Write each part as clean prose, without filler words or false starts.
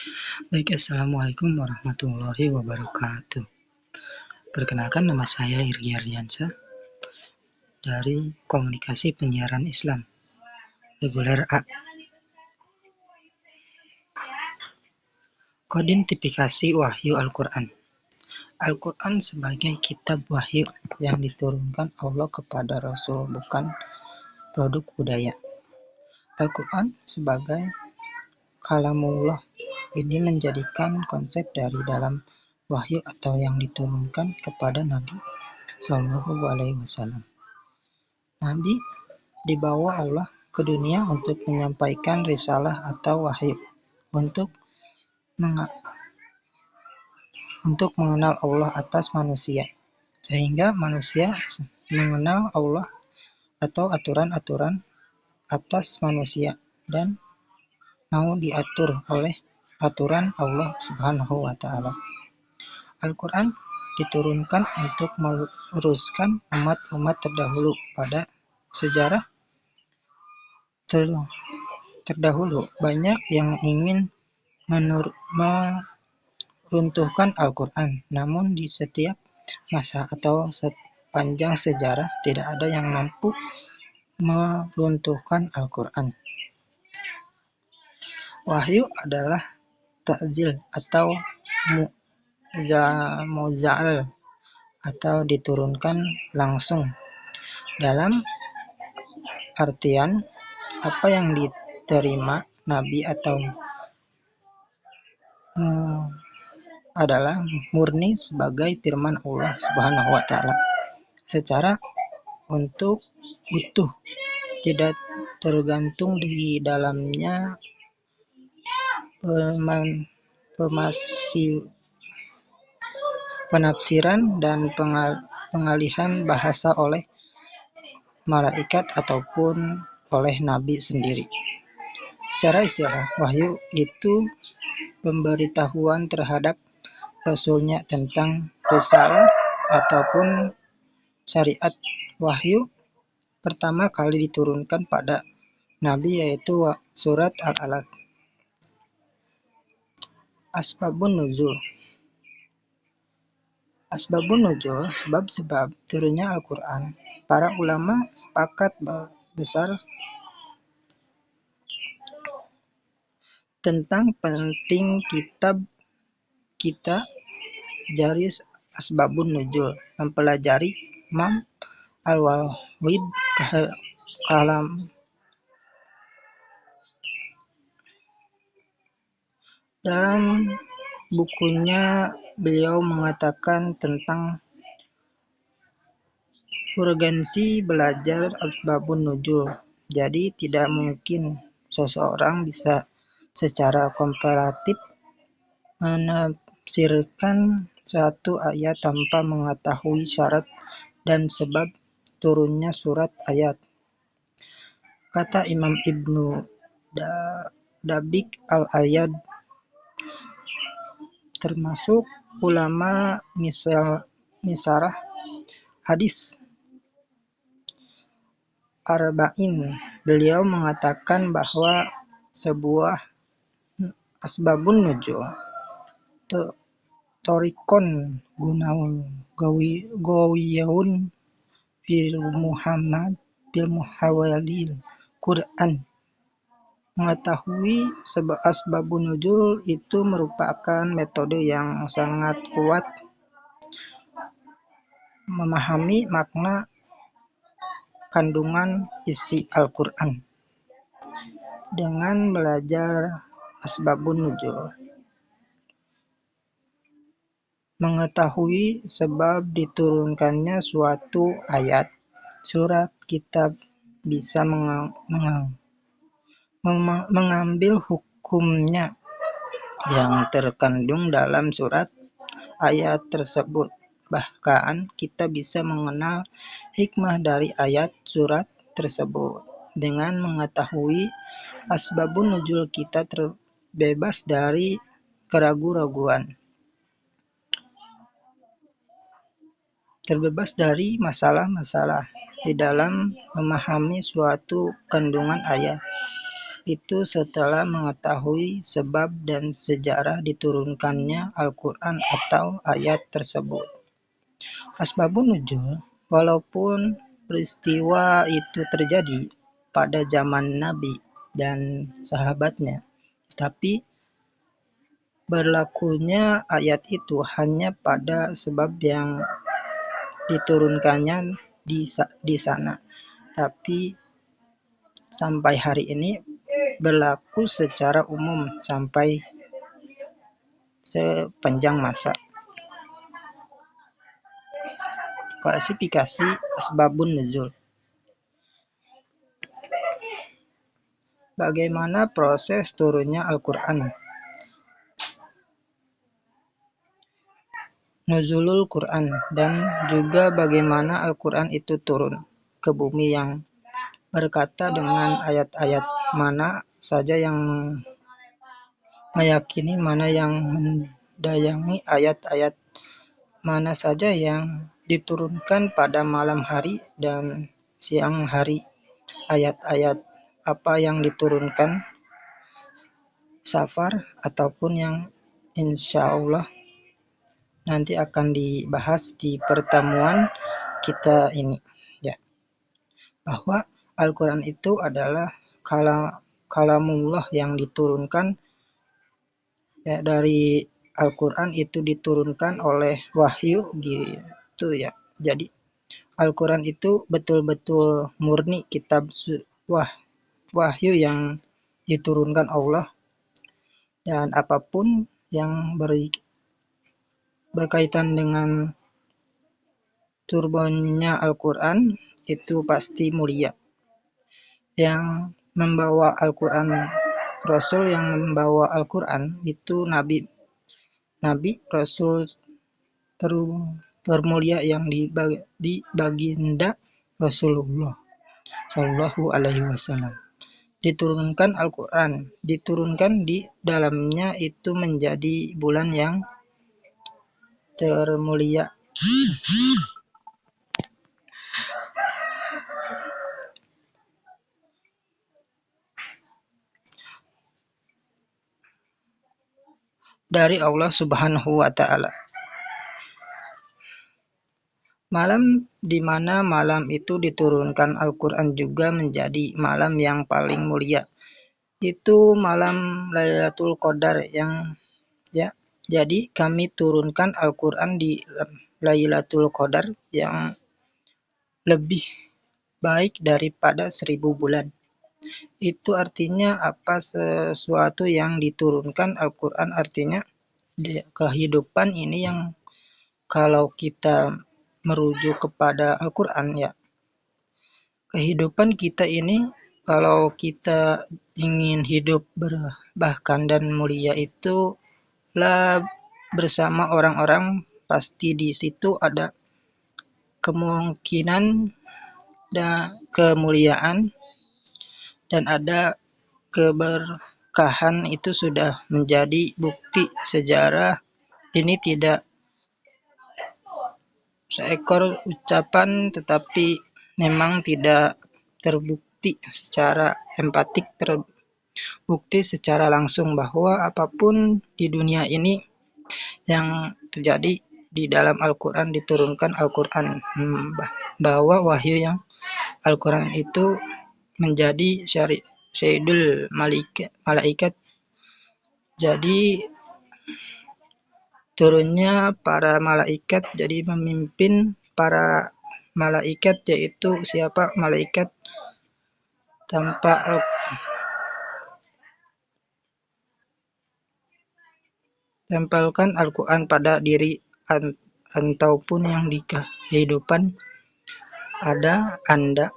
Baik, Assalamualaikum warahmatullahi wabarakatuh. Perkenalkan, nama saya Irgi Ardiansyah dari Komunikasi Penyiaran Islam, reguler A. Kodentifikasi Wahyu Al-Quran. Al-Quran sebagai kitab wahyu yang diturunkan Allah kepada Rasul, bukan produk budaya. Al-Quran sebagai kalamullah ini menjadikan konsep dari dalam wahyu atau yang diturunkan kepada Nabi Shallallahu Alaihi Wasallam. Nabi dibawa Allah ke dunia untuk menyampaikan risalah atau wahyu, untuk mengenal Allah atas manusia, sehingga manusia mengenal Allah atau aturan-aturan atas manusia dan mau diatur oleh aturan Allah Subhanahu wa Ta'ala. Al-Quran diturunkan untuk meluruskan umat-umat terdahulu pada sejarah terdahulu. Banyak yang ingin meruntuhkan Al-Quran, namun di setiap masa atau sepanjang sejarah tidak ada yang mampu meruntuhkan Al-Quran. Wahyu adalah ta'zil atau muza'al atau diturunkan langsung, dalam artian apa yang diterima Nabi atau adalah murni sebagai firman Allah Subhanahu wa Ta'ala secara untuk utuh, tidak tergantung di dalamnya penafsiran dan pengalihan bahasa oleh malaikat ataupun oleh Nabi sendiri. Secara istilah, wahyu itu pemberitahuan terhadap Rasulnya tentang risalah ataupun syariat. Wahyu pertama kali diturunkan pada Nabi yaitu surat Al-Alaq. Asbabun nuzul. Asbabun nuzul, sebab-sebab turunnya Al-Quran. Para ulama sepakat besar tentang penting kita jari asbabun nuzul, mempelajari Imam Al-Wahid kalam dalam bukunya. Beliau mengatakan tentang urgensi belajar asbabun nuzul. Jadi tidak mungkin seseorang bisa secara komparatif menafsirkan satu ayat tanpa mengetahui syarat dan sebab turunnya surat ayat. Kata Imam Ibnu Dabiq al-Ayad, termasuk ulama misarah hadis Arba'in, beliau mengatakan bahwa sebuah asbabun nuzul torikon gawiyun fil muhawalil Quran. Mengetahui asbabun nuzul itu merupakan metode yang sangat kuat memahami makna kandungan isi Al-Quran. Dengan belajar asbabun nuzul, mengetahui sebab diturunkannya suatu ayat, surat, kitab, bisa mengambil hukumnya yang terkandung dalam surat ayat tersebut. Bahkan kita bisa mengenal hikmah dari ayat surat tersebut. Dengan mengetahui asbabun nuzul, kita terbebas dari keraguan-raguan, terbebas dari masalah-masalah di dalam memahami suatu kandungan ayat. itu setelah mengetahui sebab dan sejarah diturunkannya Al-Quran atau ayat tersebut. Asbabun nuzul, walaupun peristiwa itu terjadi pada zaman Nabi dan sahabatnya, tapi berlakunya ayat itu hanya pada sebab yang diturunkannya di sana. Tapi sampai hari ini berlaku secara umum sampai sepanjang masa. Klasifikasi asbabun nuzul. Bagaimana proses turunnya Al-Quran? Nuzulul Quran, dan juga bagaimana Al-Quran itu turun ke bumi yang berkata dengan ayat-ayat mana saja yang meyakini, mana yang mendayangi ayat-ayat mana saja yang diturunkan pada malam hari dan siang hari. Ayat-ayat apa yang diturunkan safar ataupun yang insya Allah nanti akan dibahas di pertemuan kita ini, ya, bahwa Al-Quran itu adalah kalamullah yang diturunkan, ya, dari Al-Quran itu diturunkan oleh wahyu gitu, ya. Jadi Al-Quran itu betul-betul murni kitab wahyu yang diturunkan Allah, dan apapun yang berkaitan dengan turunnya Al-Quran itu pasti mulia. Yang membawa Al-Quran, Rasul yang membawa Al-Quran itu Nabi Rasul termulia yang di baginda Rasulullah Shallallahu Alaihi Wasallam. Diturunkan Al-Quran, diturunkan di dalamnya itu menjadi bulan yang termulia. Dari Allah Subhanahu wa Ta'ala. Malam di mana malam itu diturunkan Al-Quran juga menjadi malam yang paling mulia. Itu malam Lailatul Qadar yang, ya. Jadi kami turunkan Al-Quran di Lailatul Qadar yang lebih baik daripada 1000 bulan. Itu artinya apa? Sesuatu yang diturunkan Al-Quran artinya kehidupan ini yang kalau kita merujuk kepada Al-Quran, ya, kehidupan kita ini kalau kita ingin hidup bahkan dan mulia itu lah bersama orang-orang, pasti di situ ada kemungkinan dan kemuliaan dan ada keberkahan. Itu sudah menjadi bukti sejarah. Ini tidak seekor ucapan, tetapi memang tidak terbukti secara empatik, terbukti secara langsung bahwa apapun di dunia ini yang terjadi di dalam Al-Quran, diturunkan Al-Quran, bahwa wahyu yang Al-Quran itu menjadi syahidul malaikat. Jadi turunnya para malaikat jadi memimpin para malaikat, yaitu siapa? Malaikat tanpa tempelkan Al-Quran pada diri ataupun yang di kehidupan ada Anda,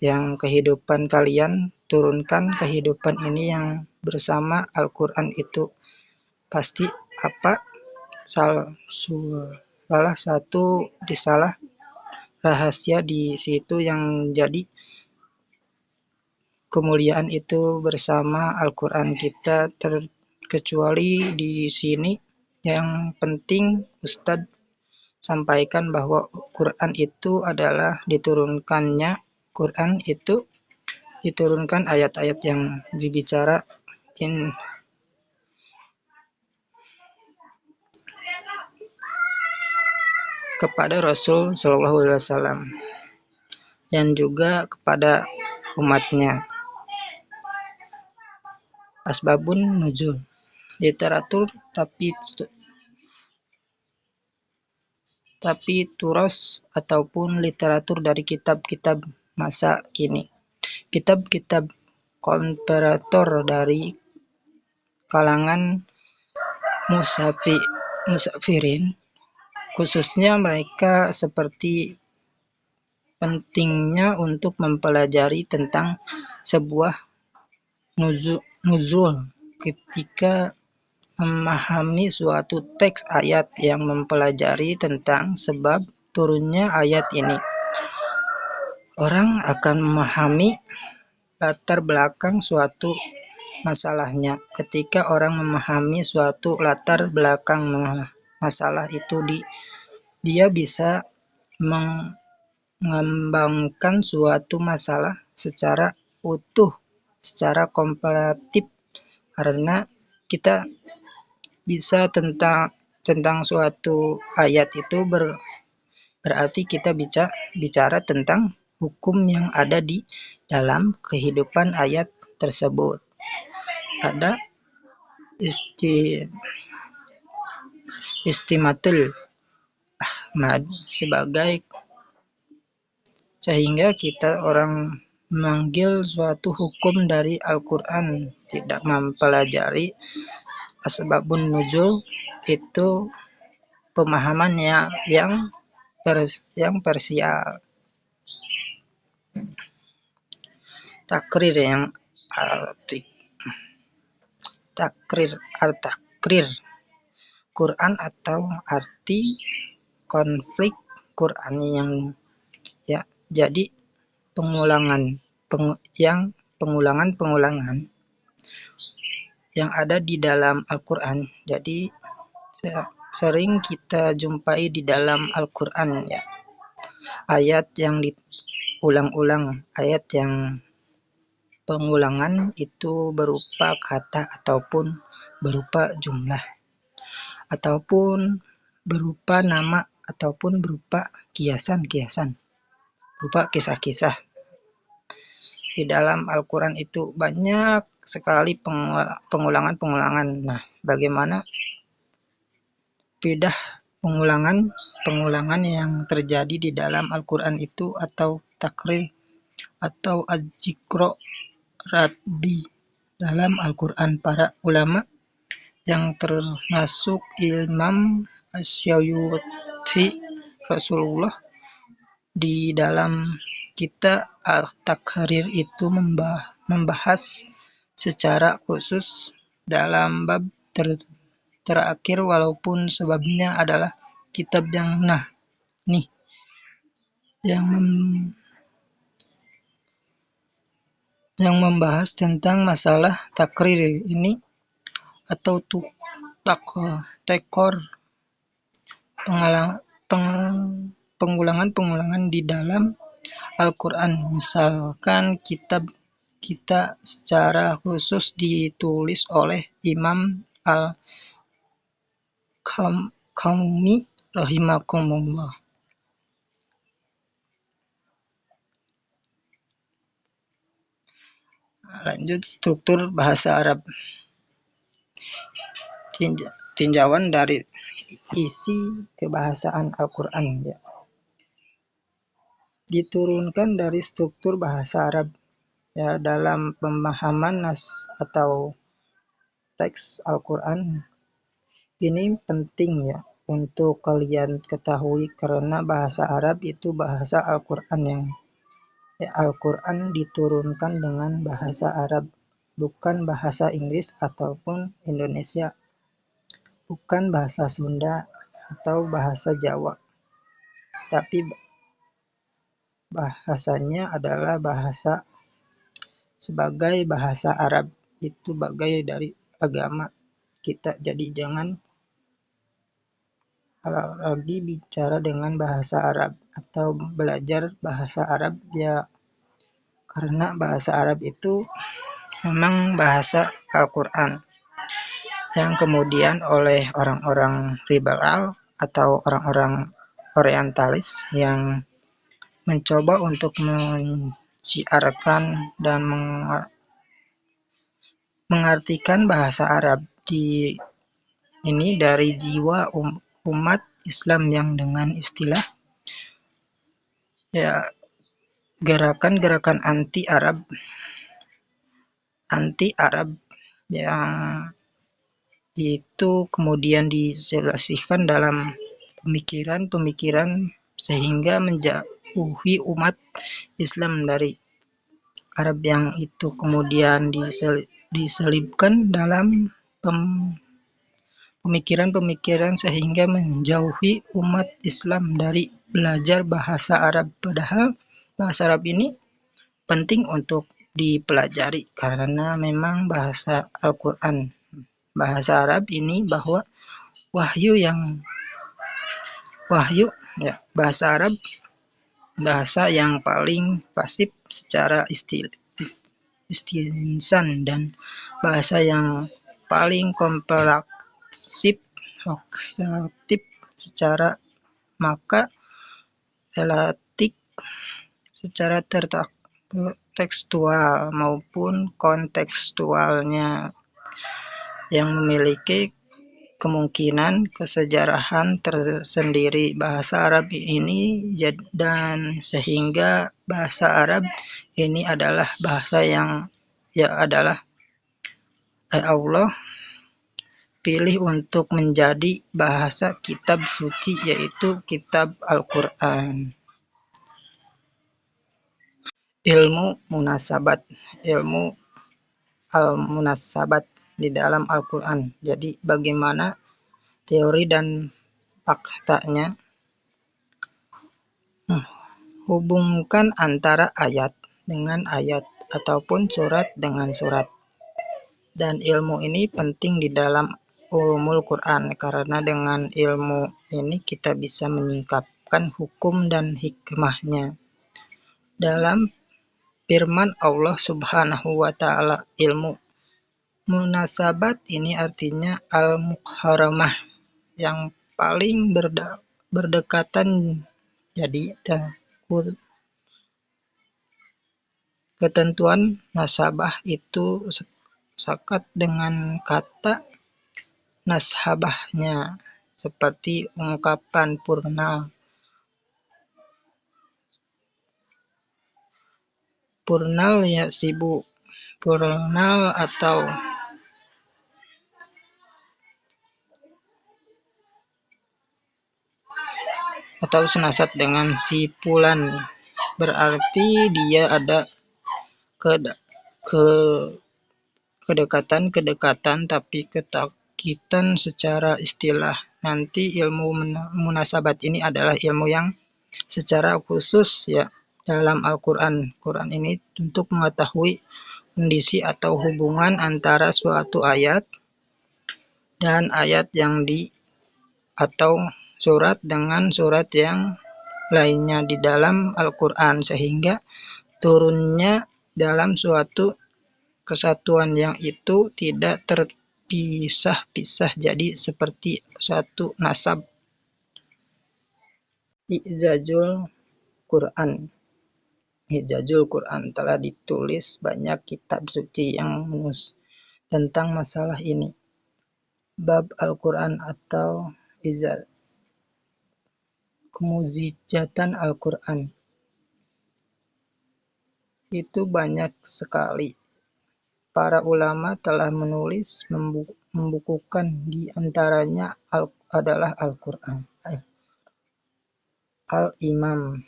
yang kehidupan kalian turunkan kehidupan ini yang bersama Al-Quran itu pasti apa? Salah satu rahasia di situ yang jadi kemuliaan itu bersama Al-Quran kita, terkecuali di sini yang penting Ustadz sampaikan bahwa Quran itu adalah diturunkannya Quran itu diturunkan ayat-ayat yang berbicara kepada Rasul Shallallahu Alaihi Wasallam dan juga kepada umatnya. Asbabun nuzul, literatur tapi turas ataupun literatur dari kitab-kitab masa kini. Kitab-kitab komparator dari kalangan musafirin, khususnya mereka seperti pentingnya untuk mempelajari tentang sebuah nuzul ketika memahami suatu teks ayat yang mempelajari tentang sebab turunnya ayat ini. Orang akan memahami latar belakang suatu masalahnya. Ketika orang memahami suatu latar belakang masalah itu, dia bisa mengembangkan suatu masalah secara utuh, secara komparatif, karena kita bisa tentang suatu ayat itu berarti kita bicara tentang hukum yang ada di dalam kehidupan ayat tersebut. Ada istimatul ahmad sehingga kita orang memanggil suatu hukum dari Al-Quran tidak mempelajari asbabun nuzul, itu pemahaman yang parsial. Takrir yang takrir Quran atau arti konflik Qurani yang jadi pengulangan yang ada di dalam Al-Quran. Jadi sering kita jumpai di dalam Al-Quran ayat yang diulang-ulang, ayat yang pengulangan itu berupa kata ataupun berupa jumlah ataupun berupa nama ataupun berupa kiasan, berupa kisah-kisah. Di dalam Al-Quran itu banyak sekali pengulangan. Nah, bagaimana pidah pengulangan yang terjadi di dalam Al-Quran itu atau takrir atau az-zikro di dalam Al-Quran? Para ulama yang termasuk Imam Asy'ari Rasulullah di dalam kitab At-Takrir itu membahas secara khusus dalam bab terakhir, walaupun sebabnya adalah kitab yang membahas tentang masalah takrir ini atau tekor pengulangan di dalam Al-Quran. Misalkan kitab kita secara khusus ditulis oleh Imam Al-Qaumi rahimakumullah. Lanjut, struktur bahasa Arab. Tinjauan dari isi kebahasaan Al-Quran diturunkan dari struktur bahasa Arab dalam pemahaman nas atau teks Al-Quran. Ini penting untuk kalian ketahui, karena bahasa Arab itu bahasa Al-Quran Al-Quran diturunkan dengan bahasa Arab, bukan bahasa Inggris ataupun Indonesia, bukan bahasa Sunda atau bahasa Jawa, tapi bahasanya adalah bahasa sebagai bahasa Arab, itu bagai dari agama kita. Jadi jangan lagi bicara dengan bahasa Arab atau belajar bahasa Arab karena bahasa Arab itu memang bahasa Al-Quran yang kemudian oleh orang-orang liberal atau orang-orang orientalis yang mencoba untuk menciarkan dan mengartikan bahasa Arab ini dari jiwa umat Islam yang dengan istilah ya gerakan-gerakan anti Arab yang itu kemudian diselasihkan dalam pemikiran-pemikiran sehingga menjauhi umat Islam dari Arab yang itu kemudian diselipkan dalam pemikiran-pemikiran sehingga menjauhi umat Islam dari belajar bahasa Arab. Padahal bahasa Arab ini penting untuk dipelajari karena memang bahasa Al-Quran. Bahasa Arab ini bahwa wahyu ya, bahasa Arab bahasa yang paling pasif secara istinsan dan bahasa yang paling komprehensif secara maka relatif secara tekstual maupun kontekstualnya yang memiliki kemungkinan kesejarahan tersendiri bahasa Arab ini dan sehingga bahasa Arab ini adalah bahasa yang adalah Allah pilih untuk menjadi bahasa kitab suci yaitu kitab Al-Quran. Ilmu al-munasabat di dalam Al-Quran. Jadi bagaimana teori dan faktanya hubungkan antara ayat dengan ayat ataupun surat dengan surat. Dan ilmu ini penting di dalam ulumul Quran karena dengan ilmu ini kita bisa menyingkapkan hukum dan hikmahnya. Dalam firman Allah Subhanahu wa taala, ilmu munasabat ini artinya al-muqharamah yang paling berdekatan. Jadi ketentuan nasabah itu sekat dengan kata nasabahnya seperti ungkapan purnal ya sibuk purnal atau senasat dengan si Fulan, berarti dia ada kedekatan tapi ketakitan secara istilah. Nanti ilmu munasabat ini adalah ilmu yang secara khusus ya dalam Al-Quran. Quran ini untuk mengetahui kondisi atau hubungan antara suatu ayat dan ayat yang atau surat dengan surat yang lainnya di dalam Al-Quran sehingga turunnya dalam suatu kesatuan yang itu tidak terpisah-pisah jadi seperti satu nasab. Ijazul Quran telah ditulis banyak kitab suci yang tentang masalah ini. Bab Al-Quran atau kemujizatan Al-Quran itu banyak sekali. Para ulama telah menulis membukukan di antaranya adalah Al-Quran. Al-Imam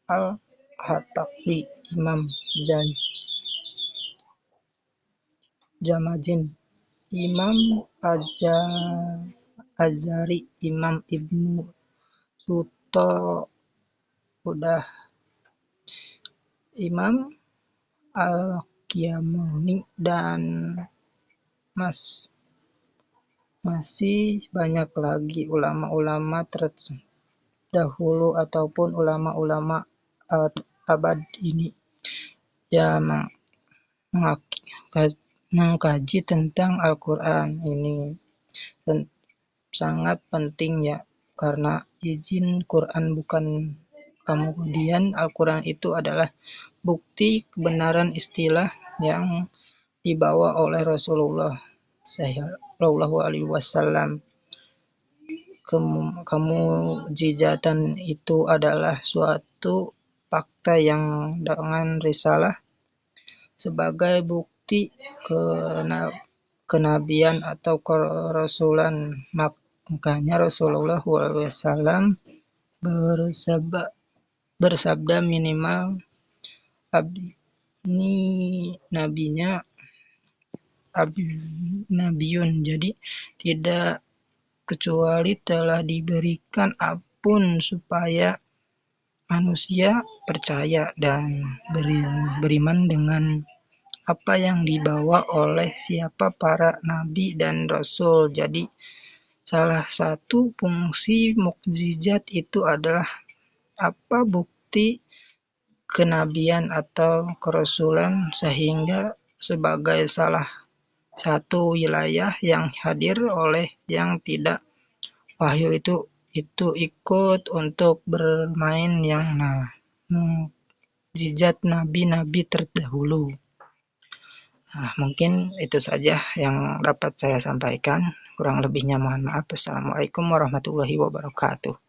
Al-Hatabi, Imam Jamajin, Imam Azari, Imam Ibnu Udah, Imam Al-Qiyamuni dan masih banyak lagi ulama-ulama terdahulu ataupun ulama-ulama abad ini, ya mengkaji tentang Al-Quran ini sangat penting ya, karena izin Quran bukan kemudian Al-Quran itu adalah bukti kebenaran istilah yang dibawa oleh Rasulullah Shallallahu Alaihi Wasallam. Kemujizatan itu adalah suatu fakta yang dengan risalah sebagai bukti kenabian atau kerasulan. Makanya Rasulullah SAW bersabda minimal ini nabinya nabiun, jadi tidak kecuali telah diberikan ampun supaya manusia percaya dan beriman dengan apa yang dibawa oleh siapa para nabi dan rasul. Jadi salah satu fungsi mukjizat itu adalah bukti kenabian atau kerasulan, sehingga sebagai salah satu wilayah yang hadir oleh yang tidak wahyu itu ikut untuk bermain yang mukjizat nabi-nabi terdahulu. Mungkin itu saja yang dapat saya sampaikan. Kurang lebihnya mohon maaf. Assalamualaikum warahmatullahi wabarakatuh.